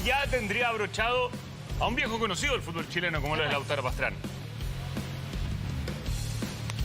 que ya tendría abrochado a un viejo conocido del fútbol chileno como lo es Lautaro Pastrana.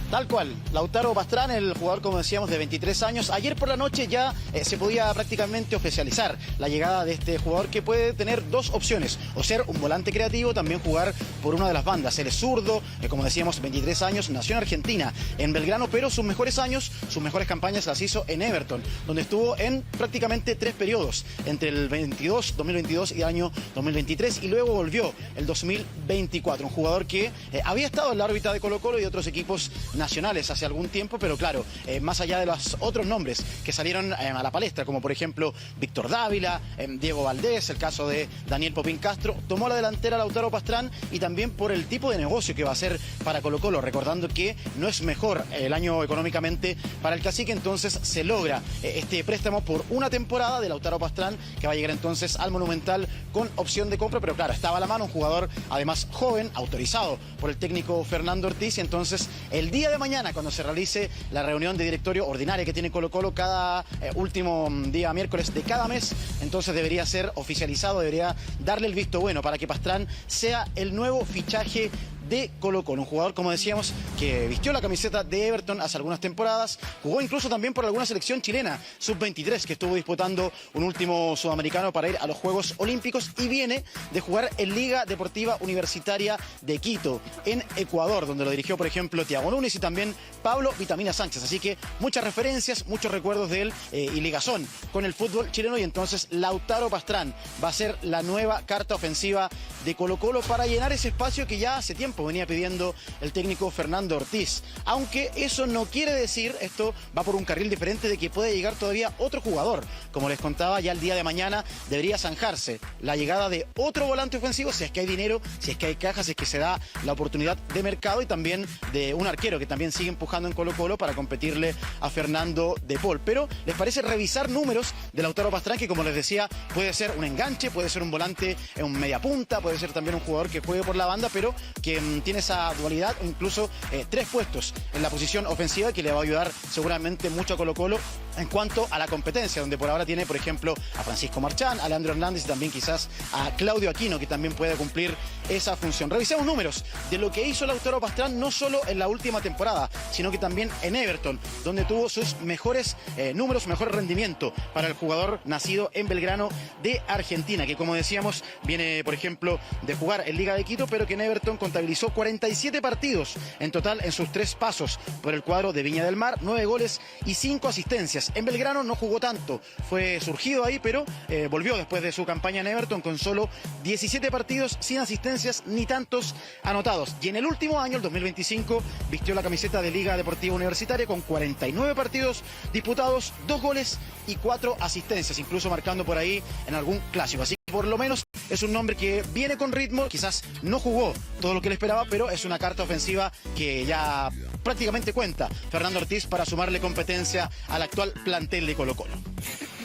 Tal cual, Lautaro Pastrana, el jugador, como decíamos, de 23 años. Ayer por la noche ya se podía prácticamente oficializar la llegada de este jugador que puede tener dos opciones. O ser un volante creativo, también jugar por una de las bandas. Él es zurdo, como decíamos, 23 años, nació en Argentina, en Belgrano, pero sus mejores años, sus mejores campañas las hizo en Everton, donde estuvo en prácticamente 3 periodos, entre el 2022 y el año 2023, y luego volvió el 2024. Un jugador que había estado en la órbita de Colo-Colo y de otros equipos nacionales hace algún tiempo, pero claro, más allá de los otros nombres que salieron a la palestra, como por ejemplo Víctor Dávila, Diego Valdés, el caso de Daniel Popín Castro, tomó la delantera Lautaro Pastrana, y también por el tipo de negocio que va a ser para Colo-Colo, recordando que no es mejor el año económicamente para el Cacique. Entonces se logra este préstamo por una temporada de Lautaro Pastrana, que va a llegar entonces al Monumental con opción de compra, pero claro, estaba a la mano un jugador además joven, autorizado por el técnico Fernando Ortiz, y entonces el día de mañana, cuando se realice la reunión de directorio ordinaria que tiene Colo-Colo cada último día miércoles de cada mes, entonces debería ser oficializado, debería darle el visto bueno para que Pastrana sea el nuevo fichaje de Colo-Colo. Un jugador, como decíamos, que vistió la camiseta de Everton hace algunas temporadas, jugó incluso también por alguna selección chilena, sub-23, que estuvo disputando un último sudamericano para ir a los Juegos Olímpicos, y viene de jugar en Liga Deportiva Universitaria de Quito, en Ecuador, donde lo dirigió, por ejemplo, Thiago Núñez y también Pablo Vitamina Sánchez. Así que muchas referencias, muchos recuerdos de él y ligazón con el fútbol chileno, y entonces Lautaro Pastrana va a ser la nueva carta ofensiva de Colo-Colo para llenar ese espacio que ya hace tiempo venía pidiendo el técnico Fernando Ortiz. Aunque eso no quiere decir, esto va por un carril diferente, de que puede llegar todavía otro jugador. Como les contaba, ya el día de mañana debería zanjarse la llegada de otro volante ofensivo, si es que hay dinero, si es que hay cajas, si es que se da la oportunidad de mercado, y también de un arquero que también sigue empujando en Colo-Colo para competirle a Fernando de Paul. Pero les parece revisar números de Lautaro Pastrana, que como les decía, puede ser un enganche, puede ser un volante en media punta, puede ser también un jugador que juegue por la banda, pero que tiene esa dualidad, o incluso 3 puestos en la posición ofensiva, que le va a ayudar seguramente mucho a Colo-Colo en cuanto a la competencia, donde por ahora tiene, por ejemplo, a Francisco Marchán, a Leandro Hernández y también quizás a Claudio Aquino, que también puede cumplir esa función. Revisemos números de lo que hizo Lautaro Pastrana, no solo en la última temporada, sino que también en Everton, donde tuvo sus mejores números, mejor rendimiento para el jugador nacido en Belgrano de Argentina, que como decíamos viene, por ejemplo, de jugar en Liga de Quito, pero que en Everton contabilizó 47 partidos en total en sus 3 pasos por el cuadro de Viña del Mar, 9 goles y 5 asistencias. En Belgrano no jugó tanto, fue surgido ahí, pero volvió después de su campaña en Everton con solo 17 partidos, sin asistencias ni tantos anotados. Y en el último año, el 2025, vistió la camiseta de Liga Deportiva Universitaria con 49 partidos disputados, 2 goles y 4 asistencias, incluso marcando por ahí en algún clásico. Así que por lo menos es un nombre que viene con ritmo, quizás no jugó todo lo que le esperaba, pero es una carta ofensiva que ya prácticamente cuenta Fernando Ortiz para sumarle competencia al actual plantel de Colo-Colo.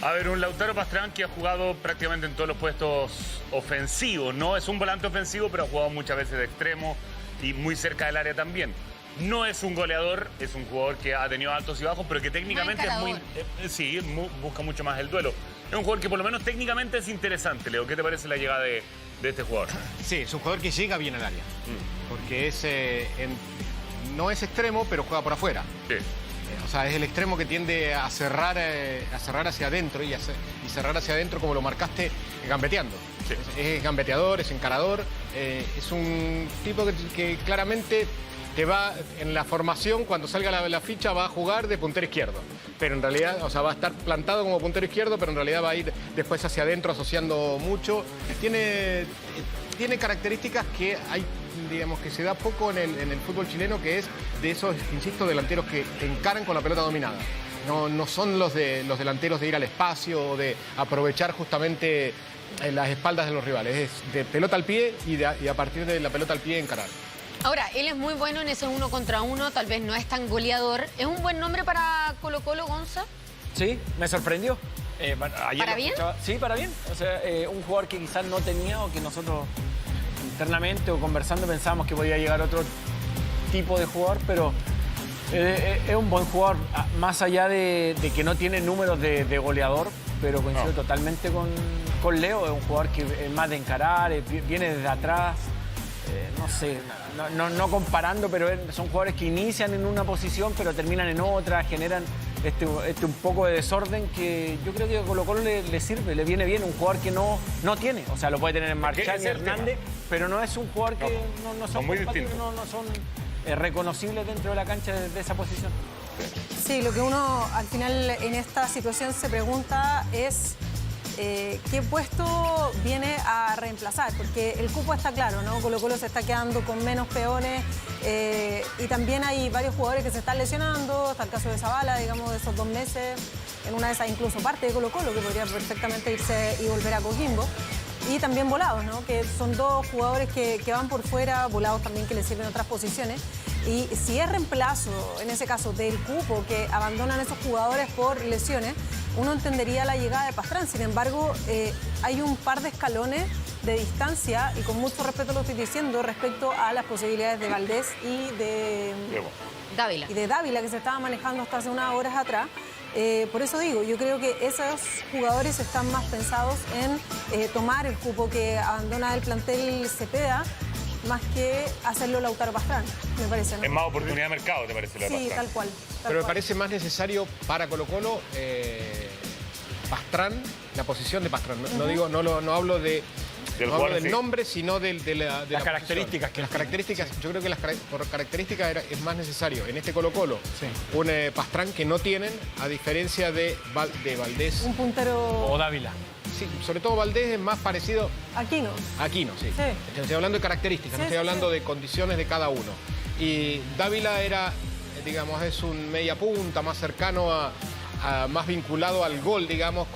A ver, un Lautaro Pastrana que ha jugado prácticamente en todos los puestos ofensivos. No es un volante ofensivo, pero ha jugado muchas veces de extremo y muy cerca del área también. No es un goleador, es un jugador que ha tenido altos y bajos, pero que técnicamente es muy... busca mucho más el duelo. Es un jugador que por lo menos técnicamente es interesante. Leo, ¿qué te parece la llegada de este jugador? Sí, es un jugador que llega bien al área, porque es no es extremo, pero juega por afuera. Sí. O sea, es el extremo que tiende a cerrar hacia adentro y cerrar hacia adentro, como lo marcaste, gambeteando. Sí. Es gambeteador, es encarador, es un tipo que claramente te va, en la formación, cuando salga la ficha, va a jugar de puntero izquierdo. Pero en realidad, o sea, va a estar plantado como puntero izquierdo, pero en realidad va a ir después hacia adentro, asociando mucho. Tiene características que hay, digamos, que se da poco en el fútbol chileno, que es de esos, insisto, delanteros que te encaran con la pelota dominada. No son los delanteros de ir al espacio o de aprovechar justamente las espaldas de los rivales. Es de pelota al pie y a partir de la pelota al pie encarar. Ahora, él es muy bueno en ese 1 contra 1, tal vez no es tan goleador. ¿Es un buen nombre para Colo-Colo, Gonza? Sí, me sorprendió. ¿Para bien? Sí, para bien. O sea, un jugador que quizás no tenía, o que nosotros internamente o conversando pensábamos que podía llegar otro tipo de jugador, pero es un buen jugador, más allá de que no tiene números de goleador, pero coincido totalmente con Leo, es un jugador que es más de encarar, viene desde atrás. No sé, no comparando, pero son jugadores que inician en una posición pero terminan en otra, generan un poco de desorden que yo creo que a Colo-Colo le sirve, le viene bien. Un jugador que no tiene, o sea, lo puede tener en Marchán y Hernández, pero no es un jugador que no son muy compatibles, no son reconocibles dentro de la cancha de esa posición. Sí, lo que uno al final en esta situación se pregunta es qué puesto viene a reemplazar, porque el cupo está claro, ¿no? Colo-Colo se está quedando con menos peones y también hay varios jugadores que se están lesionando. Está el caso de Zavala, digamos, de esos 2 meses, en una de esas incluso parte de Colo-Colo, que podría perfectamente irse y volver a Coquimbo. Y también Volados, ¿no? Que son 2 jugadores que van por fuera, Volados también que le sirven otras posiciones. Y si es reemplazo, en ese caso, del cupo que abandonan esos jugadores por lesiones, uno entendería la llegada de Pastrán. Sin embargo, hay un par de escalones de distancia, y con mucho respeto lo estoy diciendo, respecto a las posibilidades de Valdés y de Dávila, que se estaba manejando hasta hace unas horas atrás. Por eso digo, yo creo que esos jugadores están más pensados en tomar el cupo que abandona el plantel Cepeda, más que hacerlo Lautaro Pastrán, me parece, ¿no? Es más oportunidad de mercado, ¿te parece? Sí, tal cual. Pero me parece más necesario para Colo-Colo Pastrán, la posición de Pastrán. No hablo del nombre, sino de las características. Las características, yo creo que por características es más necesario en este Colo-Colo un Pastrán que no tienen, a diferencia de Valdés. Un puntero. O Dávila. Sí, sobre todo Valdés es más parecido... Aquino, sí. Estoy hablando de características, no estoy hablando de condiciones de cada uno. Y Dávila era, digamos, es un media punta, más cercano más vinculado al gol, digamos,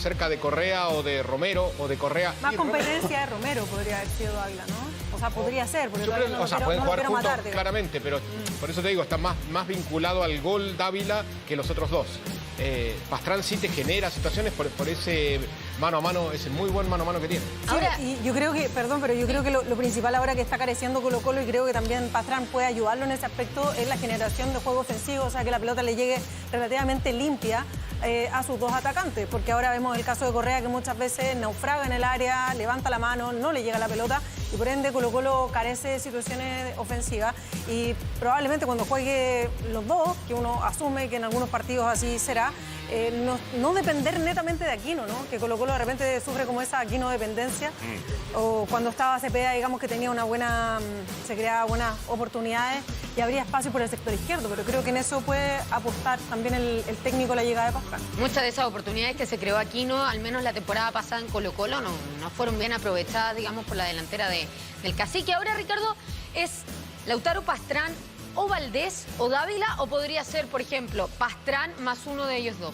cerca de Correa o de Romero o de Correa. Más competencia de Romero podría haber sido Dávila, ¿no? O sea, podría ser, porque pueden jugar juntos claramente, pero por eso te digo, está más vinculado al gol Dávila que los otros 2. Pastrán sí te genera situaciones por ese mano a mano, ese muy buen mano a mano que tiene. Ahora, y yo creo que, pero yo creo que lo principal ahora que está careciendo Colo-Colo, y creo que también Pastrán puede ayudarlo en ese aspecto, es la generación de juego ofensivo, o sea, que la pelota le llegue relativamente limpia a sus 2 atacantes, porque ahora vemos el caso de Correa, que muchas veces naufraga en el área, levanta la mano, no le llega la pelota, y por ende Colo-Colo carece de situaciones ofensivas, y probablemente cuando juegue los 2, que uno asume que en algunos partidos así será, no depender netamente de Aquino, ¿no? Que Colo-Colo de repente sufre como esa Aquino dependencia, o cuando estaba Cepeda, digamos que tenía se creaba buenas oportunidades y habría espacio por el sector izquierdo, pero creo que en eso puede apostar también el técnico a la llegada de Pastrán. Muchas de esas oportunidades que se creó Aquino, al menos la temporada pasada en Colo-Colo, no fueron bien aprovechadas, digamos, por la delantera del Cacique. Ahora, Ricardo, ¿es Lautaro Pastrán o Valdés o Dávila, o podría ser, por ejemplo, Pastrán más uno de ellos 2?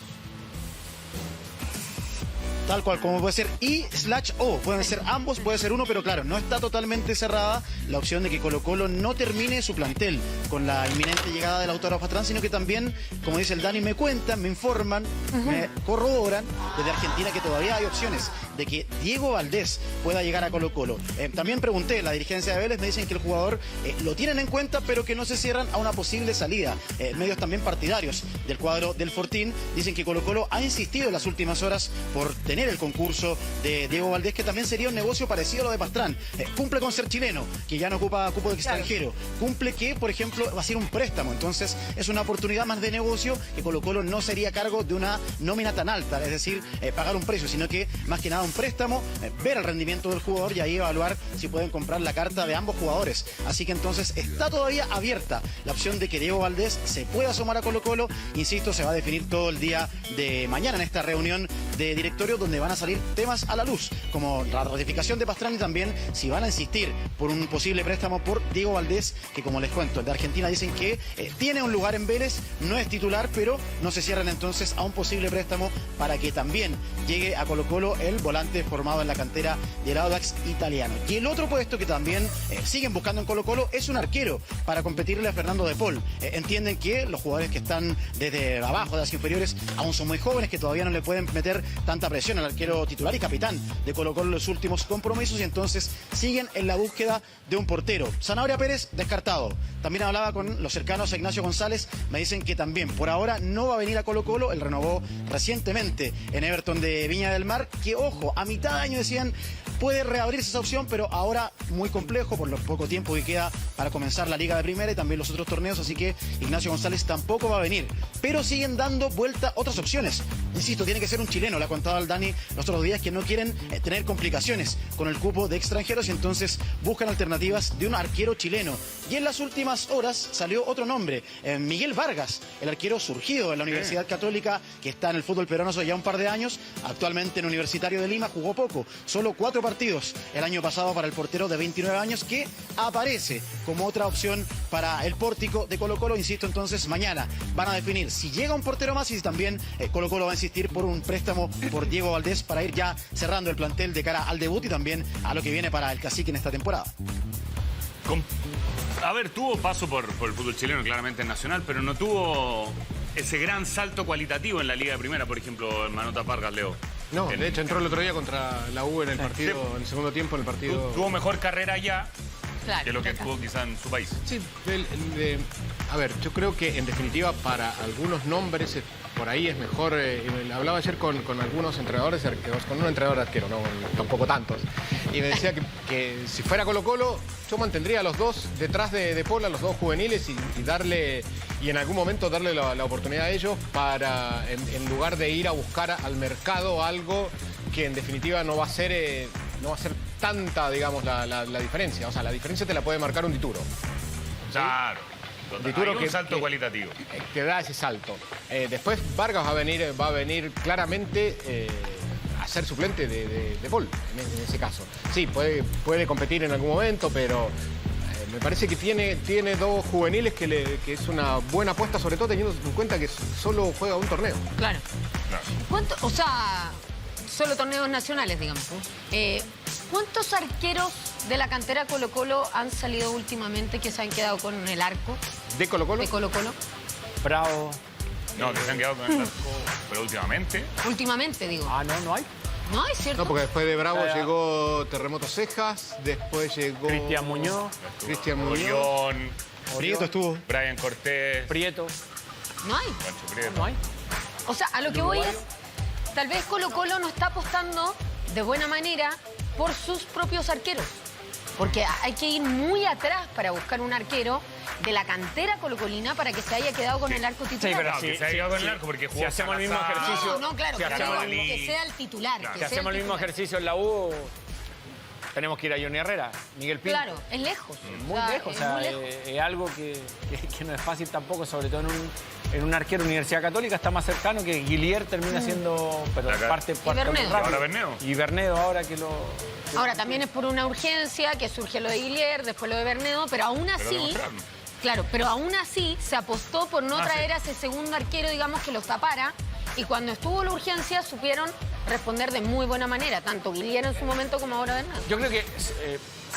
Tal cual, como puede ser I/O, pueden ser ambos, puede ser uno, pero claro, no está totalmente cerrada la opción de que Colo-Colo no termine su plantel con la inminente llegada de Lautaro Pastrán, sino que también, como dice el Dani, me cuentan, me informan, me corroboran desde Argentina que todavía hay opciones de que Diego Valdés pueda llegar a Colo-Colo. También pregunté, la dirigencia de Vélez me dicen que el jugador lo tienen en cuenta, pero que no se cierran a una posible salida. Medios también partidarios del cuadro del Fortín dicen que Colo-Colo ha insistido en las últimas horas por tener el concurso de Diego Valdés, que también sería un negocio parecido a lo de Pastrán. Cumple con ser chileno, que ya no ocupa cupo de extranjero. Cumple que, por ejemplo, va a ser un préstamo. Entonces, es una oportunidad más de negocio que Colo-Colo no sería cargo de una nómina tan alta, es decir, pagar un precio, sino que más que nada un préstamo, ver el rendimiento del jugador y ahí evaluar si pueden comprar la carta de ambos jugadores. Así que entonces está todavía abierta la opción de que Diego Valdés se pueda asomar a Colo-Colo. Insisto, se va a definir todo el día de mañana en esta reunión de directorio, donde van a salir temas a la luz, como la ratificación de Pastrán y también si van a insistir por un posible préstamo por Diego Valdés, que como les cuento, de Argentina dicen que tiene un lugar en Vélez, no es titular, pero no se cierran entonces a un posible préstamo para que también llegue a Colo-Colo el volante formado en la cantera del Audax italiano. Y el otro puesto que también siguen buscando en Colo-Colo es un arquero para competirle a Fernando de Paul. Entienden que los jugadores que están desde abajo, de las inferiores, aún son muy jóvenes, que todavía no le pueden meter tanta presión al arquero titular y capitán de Colo-Colo en los últimos compromisos, y entonces siguen en la búsqueda de un portero. Sanabria Pérez, descartado. También hablaba con los cercanos a Ignacio González, me dicen que también por ahora no va a venir a Colo-Colo. Él renovó recientemente en Everton de Viña del Mar, que ojo, a mitad de año decían puede reabrirse esa opción, pero ahora muy complejo por lo poco tiempo que queda para comenzar la Liga de Primera y también los otros torneos, así que Ignacio González tampoco va a venir. Pero siguen dando vuelta otras opciones. Insisto, tiene que ser un chileno, le ha contado al Dani los otros días que no quieren tener complicaciones con el cupo de extranjeros y entonces buscan alternativas de un arquero chileno. Y en las últimas horas salió otro nombre, Miguel Vargas, el arquero surgido en la Universidad Católica, que está en el fútbol peruano hace ya un par de años, actualmente en Universitario de Lima, jugó poco, solo 4 partidos el año pasado para el portero de 29 años, que aparece como otra opción para el pórtico de Colo-Colo. Insisto, entonces mañana van a definir si llega un portero más y si también Colo-Colo va a insistir por un préstamo por Diego Valdés para ir ya cerrando el plantel de cara al debut y también a lo que viene para el Cacique en esta temporada. A ver, tuvo paso por el fútbol chileno, claramente en Nacional, pero no tuvo ese gran salto cualitativo en la Liga de Primera, por ejemplo, en Manotas Vargas, Leo. No, de hecho entró el otro día contra la U en el partido, en el segundo tiempo, en el partido. Tuvo mejor carrera allá Claro, que lo que tuvo quizá en su país. Sí, a ver, yo creo que en definitiva para algunos nombres por ahí es mejor. Hablaba ayer con algunos entrenadores de arqueros, con un entrenador de arquero, no tampoco tantos, y me decía que si fuera Colo-Colo yo mantendría a los dos detrás de Pola, los dos juveniles, y en algún momento darle la oportunidad a ellos para, en lugar de ir a buscar al mercado algo que en definitiva no va a ser tanta, digamos, la diferencia. O sea, la diferencia te la puede marcar un Dituro. Claro. Dituro Hay un salto cualitativo. Que da ese salto. Después Vargas va a venir claramente a ser suplente de Paul, en ese caso. Sí, puede competir en algún momento, pero me parece que tiene dos juveniles que es una buena apuesta, sobre todo teniendo en cuenta que solo juega un torneo. Claro. O sea, solo torneos nacionales, digamos. ¿Cuántos arqueros de la cantera Colo-Colo han salido últimamente que se han quedado con el arco? ¿De Colo-Colo? De Colo-Colo. Bravo. No, que se han quedado con el arco, pero últimamente. Últimamente, digo. Ah, no hay. No, es cierto. No, porque después de Bravo llegó Terremoto Cejas, después llegó Cristian Muñoz. Orión, Prieto estuvo. Brian Cortés, Prieto. No hay. Pancho Prieto. No hay. O sea, a lo que voy es, tal vez Colo-Colo no está apostando de buena manera por sus propios arqueros. Porque hay que ir muy atrás para buscar un arquero de la cantera colocolina para que se haya quedado con el arco titular. Sí, pero No, que se haya quedado con el arco porque jugó hacemos el mismo Salazar. ejercicio. No, claro, Si pero hacemos digo, el- que sea el titular. Claro. que Si sea hacemos el mismo titular. ejercicio en la U, tenemos que ir a Johnny Herrera, Miguel Pinto. Claro, es lejos. Muy O sea, lejos, es o sea, muy lejos. es algo que no es fácil tampoco, sobre todo en un arquero de Universidad Católica, está más cercano que Guillier termina siendo, pero Acá. parte Bernedo. muy rápido. Ahora Bernedo. Y Bernedo ahora que lo... Ahora, también es por una urgencia que surge lo de Guillier, después lo de Bernedo, pero aún Pero así... demostraron. Claro, pero aún así se apostó por no Ah, traer sí. a ese segundo arquero, digamos, que los tapara. Y cuando estuvo la urgencia, supieron responder de muy buena manera, tanto Guillier en su momento como ahora Bernedo. Yo creo que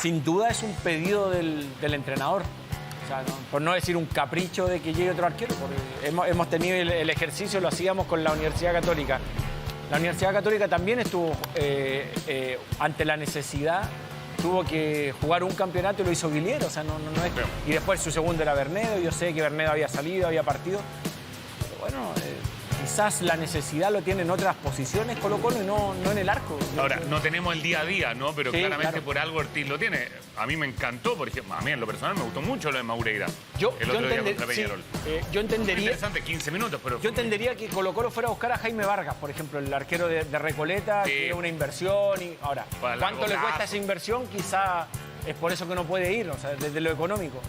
sin duda es un pedido del entrenador. O sea, por no decir un capricho de que llegue otro arquero. Porque hemos tenido el ejercicio, lo hacíamos con la Universidad Católica. La Universidad Católica también estuvo ante la necesidad, tuvo que jugar un campeonato y lo hizo Guillier. O sea, no es... Pero- Y después su segundo era Bernedo. Yo sé que Bernedo había salido, había partido. Pero bueno, quizás la necesidad lo tiene en otras posiciones Colo-Colo y no en el arco. Ahora, no tenemos el día a día, ¿no? Pero Sí, claramente claro. por algo Ortiz lo tiene. A mí me encantó, por ejemplo, a mí en lo personal me gustó mucho lo de Maureira. El otro día contra Peñarol. Yo Muy entendería... interesante, 15 minutos, pero... Yo entendería que Colo-Colo fuera a buscar a Jaime Vargas, por ejemplo, el arquero de Recoleta, Sí. que era una inversión. Y ahora, Para ¿cuánto largo le cuesta plazo. esa inversión? Quizá es por eso que no puede ir, o sea, desde lo económico.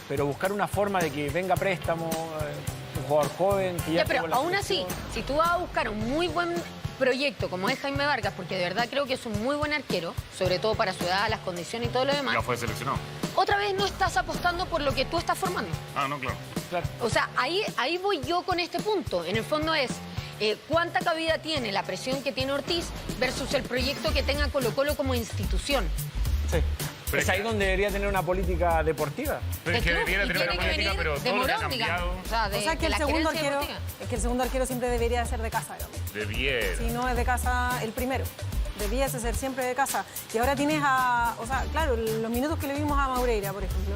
Pero buscar una forma de que venga préstamo, un jugador joven, que ya Ya, pero tuvo la aún así, selección. si tú vas a buscar un muy buen proyecto como es Jaime Vargas, porque de verdad creo que es un muy buen arquero, sobre todo para su edad, las condiciones y todo lo demás, Ya fue seleccionado. otra vez no estás apostando por lo que tú estás formando. Ah, no, claro. Claro. O sea, ahí voy yo con este punto. En el fondo es cuánta cabida tiene la presión que tiene Ortiz versus el proyecto que tenga Colo-Colo como institución. Sí. Pero Es ahí donde debería tener una política deportiva. Pero es que El club, debiera y tener una tiene que política, venir pero de todo lo que ha Morón, digamos. cambiado... O sea, de O sea que de el la segundo gerencia arquero, deportiva. es que el segundo arquero siempre debería ser de casa, digamos. Debiera. Si no es de casa el primero. Debiese ser siempre de casa. Y ahora tienes o sea, claro, los minutos que le vimos a Maureira, por ejemplo.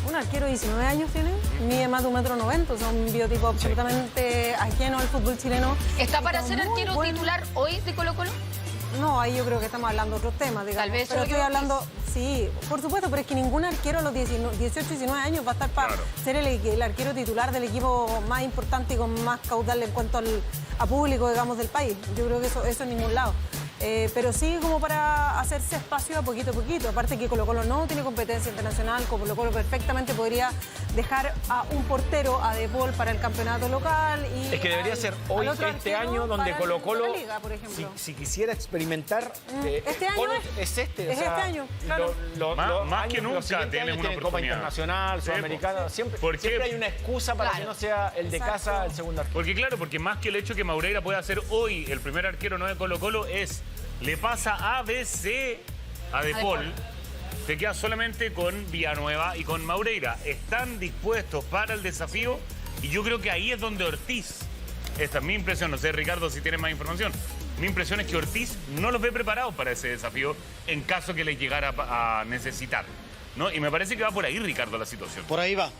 Un arquero de 19 años tiene, mide más de 1,90 m, o sea, un biotipo absolutamente ajeno al fútbol chileno. ¿Está para ser muy arquero bueno. titular hoy de Colo-Colo? No, ahí yo creo que estamos hablando de otros temas, digamos. Tal vez pero solo estoy que hablando, sí, por supuesto, pero es que ningún arquero a los 18, 19 años va a estar para ser el arquero titular del equipo más importante y con más caudal en cuanto a público, digamos, del país. Yo creo que eso en ningún lado. Pero sí como para hacerse espacio a poquito. Aparte que Colo-Colo no tiene competencia internacional, Colo-Colo perfectamente podría dejar a un portero, a De Paul, para el campeonato local. Y es que debería ser hoy, este año, donde Colo-Colo, si quisiera experimentar... ¿Este año es este? Es este año, claro. Más que nunca tienes una Copa oportunidad. Internacional, Sí, Sudamericana, siempre hay una excusa para que no sea el de casa el segundo arquero. Porque más que el hecho que Maureira pueda ser hoy el primer arquero no de Colo-Colo le pasa ABC a De Paul. Te quedas solamente con Villanueva y con Maureira. Están dispuestos para el desafío y yo creo que ahí es donde Ortiz, esta es mi impresión, no sé Ricardo si tienes más información, mi impresión es que Ortiz no los ve preparados para ese desafío en caso que les llegara a necesitar, ¿no? Y me parece que va por ahí, Ricardo, la situación. Por ahí va.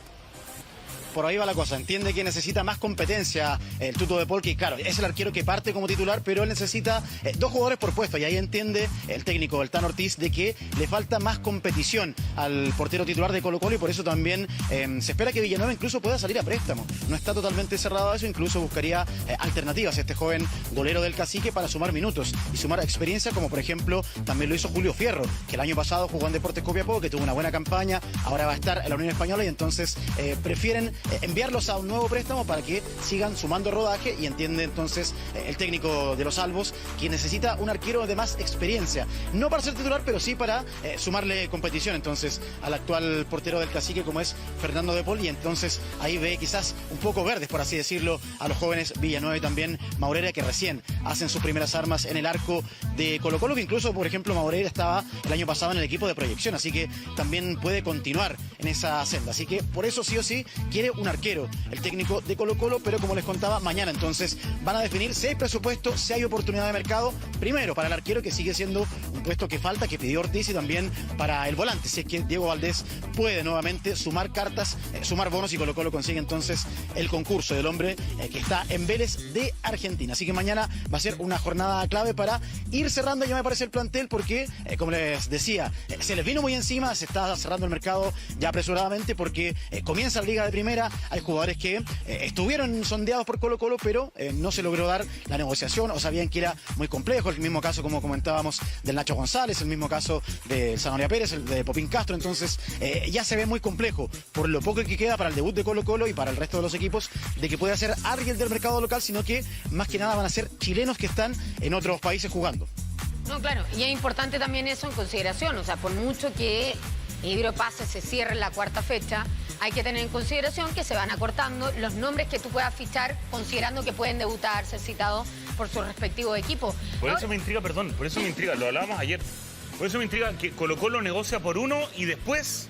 Por ahí va la cosa. Entiende que necesita más competencia el Tuto De Paul, que claro, es el arquero que parte como titular, pero él necesita 2 jugadores por puesto. Y ahí entiende el técnico, el Tan Ortiz, de que le falta más competición al portero titular de Colo-Colo y por eso también se espera que Villanueva incluso pueda salir a préstamo. No está totalmente cerrado a eso, incluso buscaría alternativas este joven golero del Cacique para sumar minutos y sumar experiencia, como por ejemplo también lo hizo Julio Fierro, que el año pasado jugó en Deportes Copiapó, que tuvo una buena campaña, ahora va a estar en la Unión Española y entonces prefieren enviarlos a un nuevo préstamo para que sigan sumando rodaje y entiende entonces el técnico de los Albos que necesita un arquero de más experiencia, no para ser titular pero sí para sumarle competición entonces al actual portero del Cacique como es Fernando De Paul y entonces ahí ve quizás un poco verdes por así decirlo a los jóvenes Villanueva y también Maureira que recién hacen sus primeras armas en el arco de Colo-Colo, que incluso por ejemplo Maureira estaba el año pasado en el equipo de proyección, así que también puede continuar en esa senda, así que por eso sí o sí quiere un arquero el técnico de Colo-Colo, pero como les contaba, mañana entonces van a definir si hay presupuesto, si hay oportunidad de mercado, primero para el arquero que sigue siendo un puesto que falta, que pidió Ortiz y también para el volante, si es que Diego Valdés puede nuevamente sumar cartas, sumar bonos y Colo-Colo consigue entonces el concurso del hombre que está en Vélez de Argentina, así que mañana va a ser una jornada clave para ir cerrando ya me parece el plantel porque como les decía, se les vino muy encima, se está cerrando el mercado ya apresuradamente porque comienza la Liga de Primera, hay jugadores que estuvieron sondeados por Colo-Colo, pero no se logró dar la negociación o sabían que era muy complejo. El mismo caso, como comentábamos, del Nacho González, el mismo caso de Zanoria Pérez, el de Popín Castro. Entonces, ya se ve muy complejo por lo poco que queda para el debut de Colo-Colo y para el resto de los equipos de que pueda ser alguien del mercado local, sino que más que nada van a ser chilenos que están en otros países jugando. No, claro, y es importante también eso en consideración, o sea, por mucho que Ibero Pase se cierre la 4ª fecha, hay que tener en consideración que se van acortando los nombres que tú puedas fichar considerando que pueden debutar, ser citados por sus respectivos equipos. Por eso me intriga, lo hablábamos ayer, por eso me intriga que Colo-Colo negocia por uno y después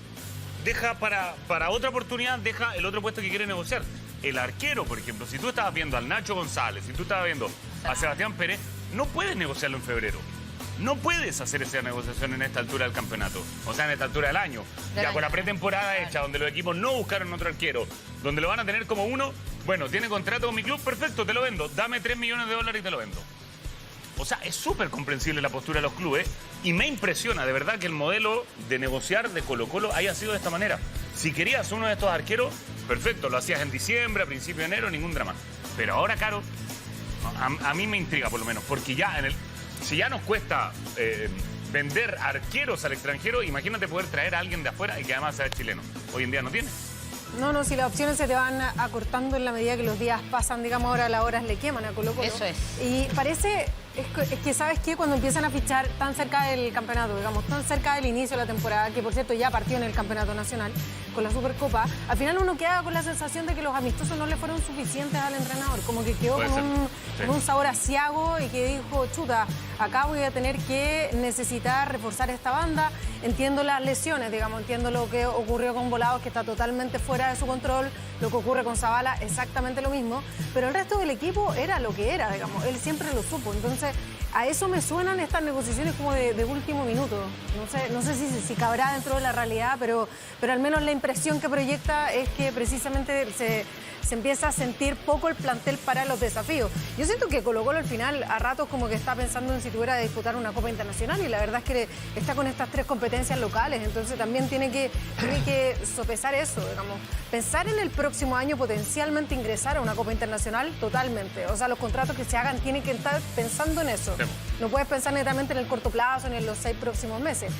deja para otra oportunidad, deja el otro puesto que quiere negociar. El arquero, por ejemplo, si tú estabas viendo al Nacho González, si tú estabas viendo a Sebastián Pérez, no puedes negociarlo en febrero. No puedes hacer esa negociación en esta altura del campeonato, o sea, en esta altura del año. Ya con la pretemporada hecha, donde los equipos no buscaron otro arquero, donde lo van a tener como uno, bueno, tiene contrato con mi club, perfecto, te lo vendo, dame $3 millones y te lo vendo. O sea, es súper comprensible la postura de los clubes y me impresiona de verdad que el modelo de negociar de Colo-Colo haya sido de esta manera. Si querías uno de estos arqueros, perfecto, lo hacías en diciembre, a principio de enero, ningún drama. Pero ahora, Caro, a mí me intriga por lo menos, porque ya si ya nos cuesta vender arqueros al extranjero, imagínate poder traer a alguien de afuera y que además sea chileno. Hoy en día no tiene. No, si las opciones se te van acortando en la medida que los días pasan, digamos, ahora las horas le queman a Colo-Colo. Eso es. Y parece Es que, ¿sabes qué? Cuando empiezan a fichar tan cerca del campeonato, digamos, tan cerca del inicio de la temporada, que por cierto ya partió en el campeonato nacional con la Supercopa, al final uno queda con la sensación de que los amistosos no le fueron suficientes al entrenador, como que quedó con un sabor aciago y que dijo, chuta, acá voy a tener que necesitar reforzar esta banda. Entiendo las lesiones, digamos, entiendo lo que ocurrió con Volados, que está totalmente fuera de su control, lo que ocurre con Zavala, exactamente lo mismo, pero el resto del equipo era lo que era, digamos, él siempre lo supo. Entonces, a eso me suenan estas negociaciones como de último minuto. No sé si cabrá dentro de la realidad, pero al menos la impresión que proyecta es que precisamente se empieza a sentir poco el plantel para los desafíos. Yo siento que Colo-Colo al final a ratos como que está pensando en si tuviera de disputar una Copa Internacional, y la verdad es que está con estas 3 competencias locales, entonces también tiene que sopesar eso, digamos. Pensar en el próximo año potencialmente ingresar a una Copa Internacional totalmente. O sea, los contratos que se hagan tienen que estar pensando en eso. No puedes pensar netamente en el corto plazo ni en los 6 próximos meses.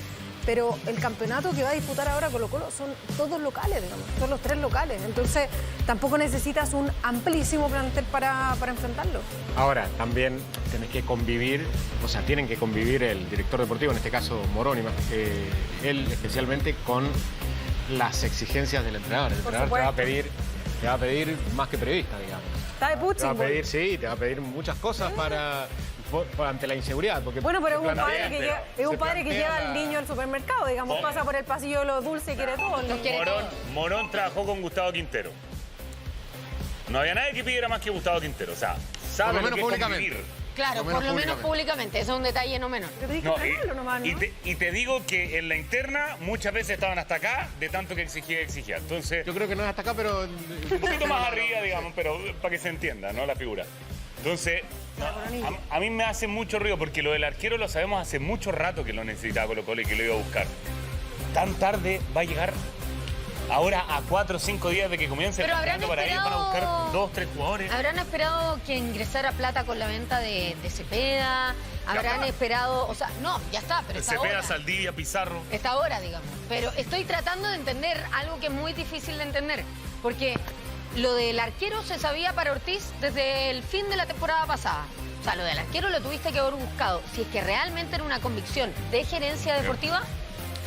Pero el campeonato que va a disputar ahora Colo-Colo son todos locales, digamos, son los 3 locales. Entonces, tampoco necesitas un amplísimo plantel para enfrentarlo. Ahora, también tenés que convivir, o sea, tienen que convivir el director deportivo, en este caso Moroni, él especialmente con las exigencias del entrenador. El entrenador te va a pedir más que periodista, digamos. Está de puching. Te va a pedir, sí, te va a pedir muchas cosas ante la inseguridad. Porque bueno, pero es un padre que lleva al niño al supermercado, digamos, pasa por el pasillo de los dulces y quiere todo. Morón trabajó con Gustavo Quintero. No había nadie que pidiera más que Gustavo Quintero. O sea, sabe por lo menos que públicamente. Es convivir. Claro, por lo menos públicamente. Eso es un detalle no menor. Y te digo que en la interna muchas veces estaban hasta acá de tanto que exigía. Entonces, yo creo que no es hasta acá, pero un poquito más arriba, digamos, pero para que se entienda, ¿no? La figura. Entonces, a mí me hace mucho ruido porque lo del arquero lo sabemos hace mucho rato que lo necesitaba Colo-Colo y que lo iba a buscar. Tan tarde va a llegar ahora a 4 o 5 días de que comience el campeonato para ellos van a buscar 2, 3 jugadores. ¿Habrán esperado que ingresara plata con la venta de Cepeda? ¿Habrán esperado? O sea, no, ya está, pero está Cepeda, ahora. Saldivia, Pizarro. Está ahora, digamos. Pero estoy tratando de entender algo que es muy difícil de entender. Porque lo del arquero se sabía para Ortiz desde el fin de la temporada pasada. O sea, lo del arquero lo tuviste que haber buscado, si es que realmente era una convicción de gerencia deportiva,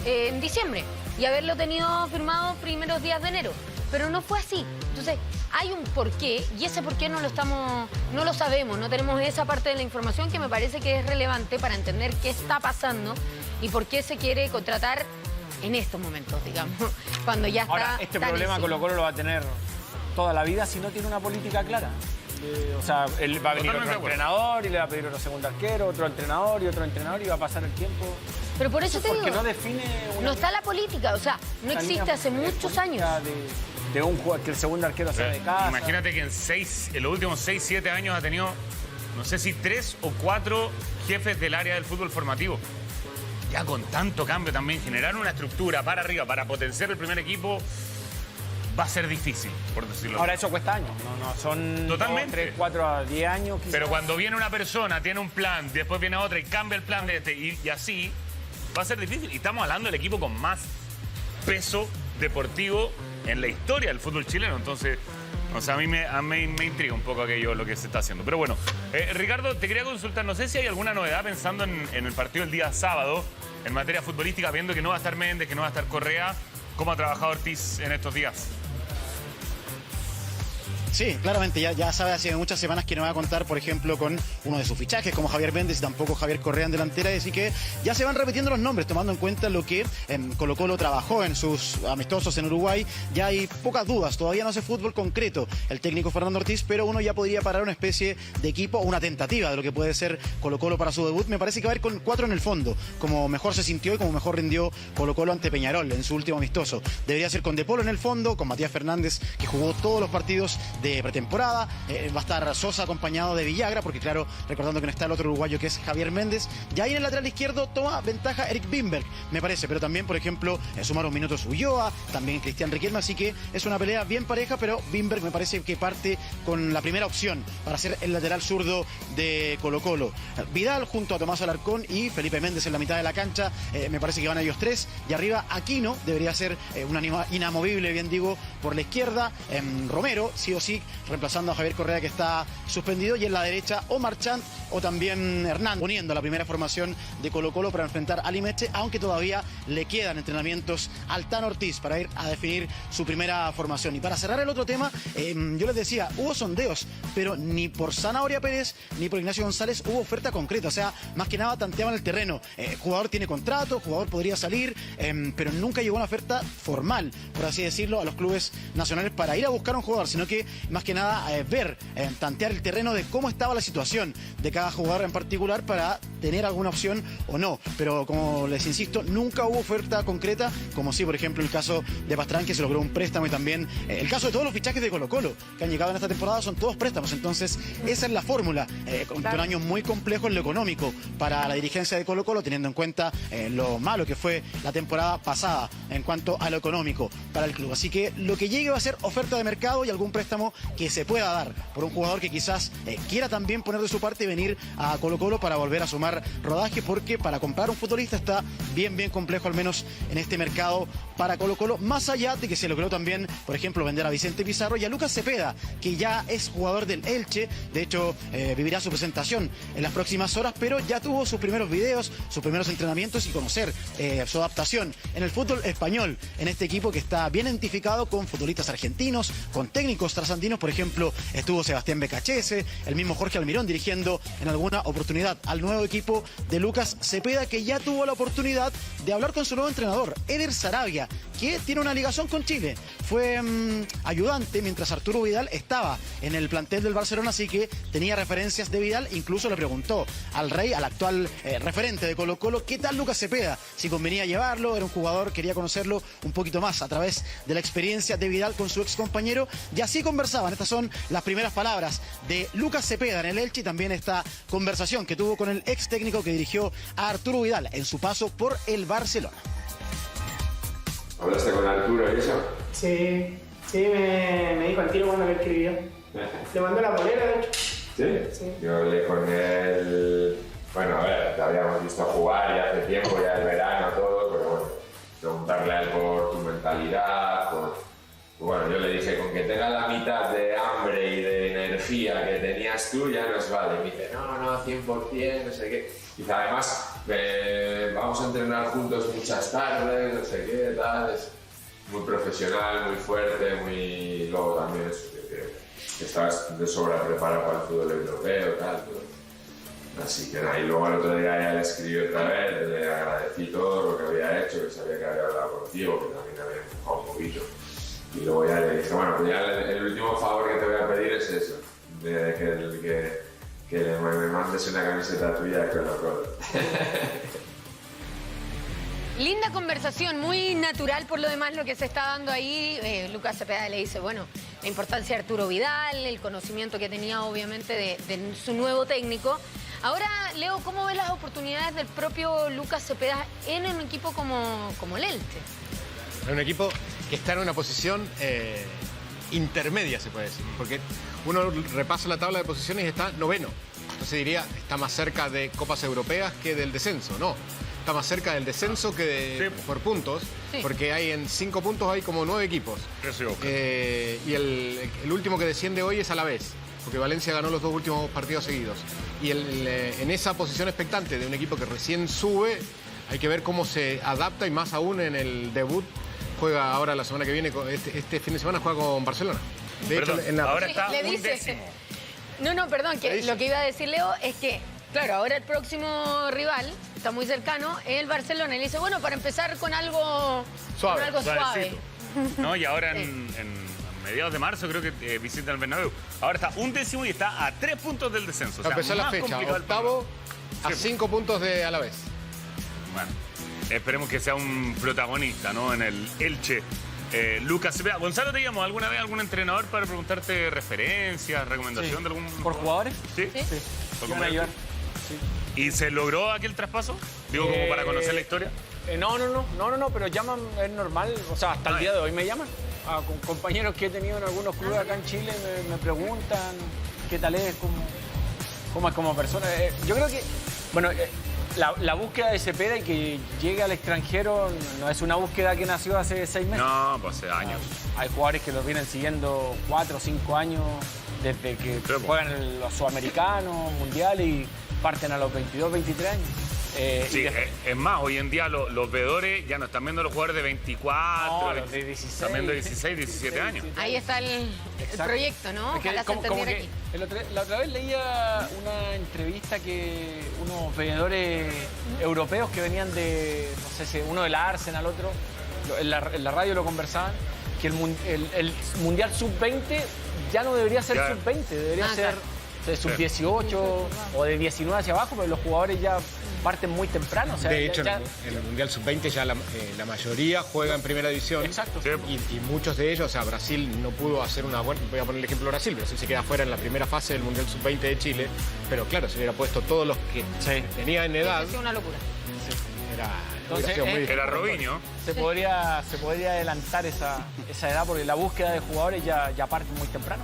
en diciembre. Y haberlo tenido firmado primeros días de enero. Pero no fue así. Entonces, hay un porqué, y ese porqué no lo sabemos, no tenemos esa parte de la información que me parece que es relevante para entender qué está pasando y por qué se quiere contratar en estos momentos, digamos, cuando ya está. Ahora, este problema Colo-Colo lo va a tener toda la vida si no tiene una política clara. O sea, él va a venir otro entrenador y le va a pedir otro segundo arquero, otro entrenador y va a pasar el tiempo. Pero por eso te digo, porque no define no está la política, o sea, no existe hace muchos años. De un jugador que el segundo arquero sea de casa. Imagínate que en los últimos 6, 7 años ha tenido, no sé si 3 o 4 jefes del área del fútbol formativo. Ya con tanto cambio también, generar una estructura para arriba, para potenciar el primer equipo, va a ser difícil, por decirlo. Ahora eso cuesta años, no son totalmente 3, 4 a 10 años. Quizás. Pero cuando viene una persona, tiene un plan, después viene otra y cambia el plan de este, y así, va a ser difícil. Y estamos hablando del equipo con más peso deportivo en la historia del fútbol chileno. Entonces, o sea, a mí me intriga un poco aquello lo que se está haciendo. Pero bueno, Ricardo, te quería consultar, no sé si hay alguna novedad pensando en el partido del día sábado, en materia futbolística, viendo que no va a estar Méndez, que no va a estar Correa. ¿Cómo ha trabajado Ortiz en estos días? Sí, claramente, ya sabe hace muchas semanas que no va a contar, por ejemplo, con uno de sus fichajes, como Javier Méndez y tampoco Javier Correa en delantera, así que ya se van repitiendo los nombres, tomando en cuenta lo que Colo-Colo trabajó en sus amistosos en Uruguay. Ya hay pocas dudas, todavía no hace fútbol concreto el técnico Fernando Ortiz, pero uno ya podría parar una especie de equipo, una tentativa de lo que puede ser Colo-Colo para su debut. Me parece que va a ir con 4 en el fondo, como mejor se sintió y como mejor rindió Colo-Colo ante Peñarol en su último amistoso. Debería ser con De Polo en el fondo, con Matías Fernández, que jugó todos los partidos de pretemporada. Va a estar Sosa acompañado de Villagra, porque claro, recordando que no está el otro uruguayo que es Javier Méndez. Y ahí en el lateral izquierdo toma ventaja Eric Wimberg, me parece, pero también, por ejemplo, sumaron minutos Ulloa, también Cristian Riquelme, así que es una pelea bien pareja, pero Wimberg me parece que parte con la primera opción para ser el lateral zurdo de Colo-Colo. Vidal junto a Tomás Alarcón y Felipe Méndez en la mitad de la cancha, me parece que van ellos 3, y arriba Aquino debería ser un inamovible, bien digo, por la izquierda. Romero, sí o sí, Pulisic, reemplazando a Javier Correa, que está suspendido, y en la derecha o Marchand o también Hernán, poniendo la primera formación de Colo-Colo para enfrentar a Limeche, aunque todavía le quedan entrenamientos al Tan Ortiz para ir a definir su primera formación. Y para cerrar el otro tema, yo les decía, hubo sondeos, pero ni por Zanahoria Pérez ni por Ignacio González hubo oferta concreta, o sea, más que nada tanteaban el terreno. Jugador tiene contrato, jugador podría salir, pero nunca llegó una oferta formal, por así decirlo, a los clubes nacionales para ir a buscar a un jugador, sino que más que nada tantear el terreno de cómo estaba la situación de cada jugador en particular para tener alguna opción o no. Pero como les insisto, nunca hubo oferta concreta, como sí, por ejemplo, el caso de Pastrán, que se logró un préstamo, y también el caso de todos los fichajes de Colo-Colo que han llegado en esta temporada son todos préstamos. Entonces esa es la fórmula, con un año muy complejo en lo económico para la dirigencia de Colo-Colo, teniendo en cuenta lo malo que fue la temporada pasada en cuanto a lo económico para el club. Así que lo que llegue va a ser oferta de mercado y algún préstamo que se pueda dar por un jugador que quizás quiera también poner de su parte y venir a Colo-Colo para volver a sumar rodaje, porque para comprar un futbolista está bien complejo, al menos en este mercado para Colo-Colo, más allá de que se logró también, por ejemplo, vender a Vicente Pizarro y a Lucas Cepeda, que ya es jugador del Elche. De hecho, vivirá su presentación en las próximas horas, pero ya tuvo sus primeros videos, sus primeros entrenamientos y conocer su adaptación en el fútbol español, en este equipo que está bien identificado con futbolistas argentinos, con técnicos trasandinos. Por ejemplo, estuvo Sebastián Becachese, el mismo Jorge Almirón dirigiendo en alguna oportunidad al nuevo equipo de Lucas Cepeda, que ya tuvo la oportunidad de hablar con su nuevo entrenador, Eder Sarabia, que tiene una ligación con Chile. Fue ayudante mientras Arturo Vidal estaba en el plantel del Barcelona, así que tenía referencias de Vidal. Incluso le preguntó al Rey, al actual referente de Colo-Colo, qué tal Lucas Cepeda, si convenía llevarlo. Era un jugador, quería conocerlo un poquito más a través de la experiencia de Vidal con su ex compañero, y así conversaban. Estas son las primeras palabras de Lucas Cepeda en el Elche, y también esta conversación que tuvo con el ex técnico que dirigió a Arturo Vidal en su paso por el Barcelona. ¿Hablaste con Arturo y eso? Sí, me dijo al tiro cuando le escribió. Le mandó la polera, de hecho. ¿Sí? Yo hablé con él. Bueno, a ver, te habíamos visto jugar ya hace tiempo, ya el verano, todo, pero bueno, preguntarle a él por tu mentalidad, Bueno, yo le dije, con que tenga la mitad de hambre y de energía que tenías tú, ya nos vale. Me dice, no, 100%, no sé qué. Dice, además, vamos a entrenar juntos muchas tardes, no sé qué, tal. Es muy profesional, muy fuerte, luego también que estás de sobra preparado para el fútbol europeo, tal. Así que nada, y luego el otro día ya le escribí otra vez, le agradecí todo lo que había hecho, que sabía que había hablado contigo, que también había empujado un poquito. Y luego ya le dije, bueno, pues ya el último favor que te voy a pedir es eso, de que me mandes una camiseta tuya de Colo-Colo. Linda conversación, muy natural por lo demás lo que se está dando ahí. Lucas Cepeda le dice, bueno, la importancia de Arturo Vidal, el conocimiento que tenía obviamente de su nuevo técnico. Ahora, Leo, ¿cómo ves las oportunidades del propio Lucas Cepeda en un equipo como el Elche? Es un equipo que está en una posición intermedia, se puede decir, porque uno repasa la tabla de posiciones y está noveno. Entonces diría, está más cerca de Copas Europeas que del descenso. No, está más cerca del descenso que por puntos, porque hay en 5 puntos hay como 9 equipos. Y el último que desciende hoy es Alavés, porque Valencia ganó los 2 últimos partidos seguidos. Y en esa posición expectante de un equipo que recién sube, hay que ver cómo se adapta, y más aún en el debut. Juega ahora la semana que viene, este fin de semana juega con Barcelona. De hecho, ahora está le un dice, décimo. Perdón, que lo que iba a decir Leo es que, claro, ahora el próximo rival está muy cercano, es el Barcelona, y le dice, bueno, para empezar con algo suave. No, y ahora en mediados de marzo creo que visita el Bernabéu. Ahora está un décimo y está a 3 puntos del descenso. O sea, empezó la más fecha, complicado el octavo a 5 puntos de Alavés. Bueno, esperemos que sea un protagonista, ¿no? En el Elche. Lucas Cepeda. Gonzalo, ¿te llamó alguna vez algún entrenador para preguntarte referencias, recomendación de algún... ¿Por jugadores? Sí. Por ayudar. ¿Y se logró aquel traspaso? Digo, como para conocer la historia. No, pero llaman, es normal, o sea, hasta el día de hoy me llaman. Con compañeros que he tenido en algunos clubes acá en Chile me preguntan qué tal es como persona. Yo creo que, bueno, La búsqueda de Cepeda y que llegue al extranjero no es una búsqueda que nació hace 6 meses. No, pues hace años. Hay jugadores que los vienen siguiendo 4 o 5 años desde que Pero, juegan en los sudamericanos, mundiales y parten a los 22, 23 años. Sí, es más, hoy en día los veedores ya no están viendo los jugadores de 24, No, los de 16. están viendo 16, 17 años. Ahí está el proyecto, ¿no? Es que Ojalá se como entendiera que aquí. la otra vez leía una entrevista que unos veedores europeos que venían de, no sé si uno del Arsenal, otro, en la radio lo conversaban, que el Mundial Sub-20 ya no debería ser Claro. Sub-20, debería Ah, ser claro. de Sub-18 o de 19 hacia abajo, pero los jugadores ya parten muy temprano. O sea, De hecho, ya- en el Mundial Sub-20 ya la mayoría juega en primera división. Exacto. Sí. Y muchos de ellos, o sea, Brasil no pudo hacer una buena... Voy a poner el ejemplo de Brasil. Brasil se queda fuera en la primera fase del Mundial Sub-20 de Chile. Pero claro, se hubiera puesto todos los que Sí. tenía en edad. Ha sido una locura. Entonces, hubiera sido muy difícil. Era Robinho. se podría adelantar esa edad porque la búsqueda de jugadores ya parte muy temprano.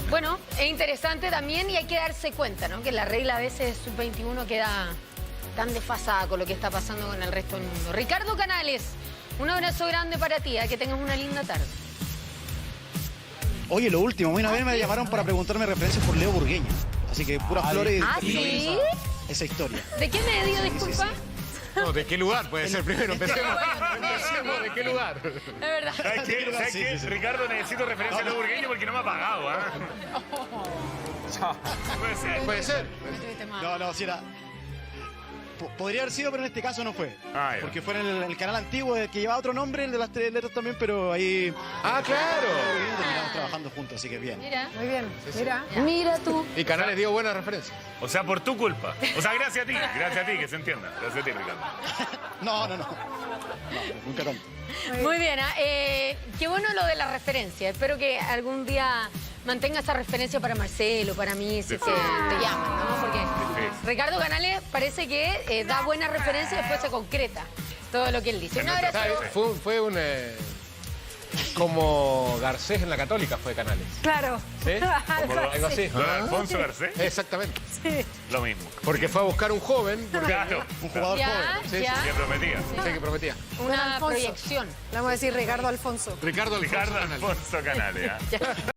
Bueno, es interesante también y hay que darse cuenta, ¿no? Que la regla a veces sub-21 queda tan desfasada con lo que está pasando con el resto del mundo. Ricardo Canales, un abrazo grande para ti, que tengas una linda tarde. Oye, lo último, una vez me llamaron para preguntarme referencias por Leo Burgueño. Así que puras flores. ¿Ah, terminó bien sí? esa historia. ¿De qué medio, disculpa? No, ¿de qué lugar puede ser primero? Empecemos. ¿De qué lugar? Es verdad. ¿Sabes qué? ¿Sabes Sí, qué? sí, sí. Ricardo, necesito referencia a los burgueños porque no me ha pagado, ¿ah? Puede ser. Puede ser. No, si era. Podría haber sido, pero en este caso no fue. Ah, ya. Porque fue en el canal antiguo que llevaba otro nombre, el de las 3 letras también, pero ahí Ah, claro. terminamos trabajando juntos, así que bien. Mira. Muy bien, mira. Mira tú. Y Canales dio buena referencia. O sea, por tu culpa. O sea, gracias a ti, que se entienda. Gracias a ti, Ricardo. No, nunca tanto. Muy bien, qué bueno lo de la referencia. Espero que algún día mantenga esa referencia para Marcelo, para mí, si es que te llaman, ¿no? Porque Ricardo Canales parece que da buena referencia y después se concreta todo lo que él dice. Un abrazo. Fue un... como Garcés en la Católica fue Canales. Claro. ¿Sí? Algo así. Lo de Alfonso Garcés, Exactamente. Sí. lo mismo. Porque fue a buscar un joven Claro, Un jugador Ya, joven. Sí, ya. que prometía. sí, que prometía. Una Alfonso. proyección. Le vamos a decir Ricardo Alfonso. Ricardo Ricardo Alfonso Canales, ¿ah?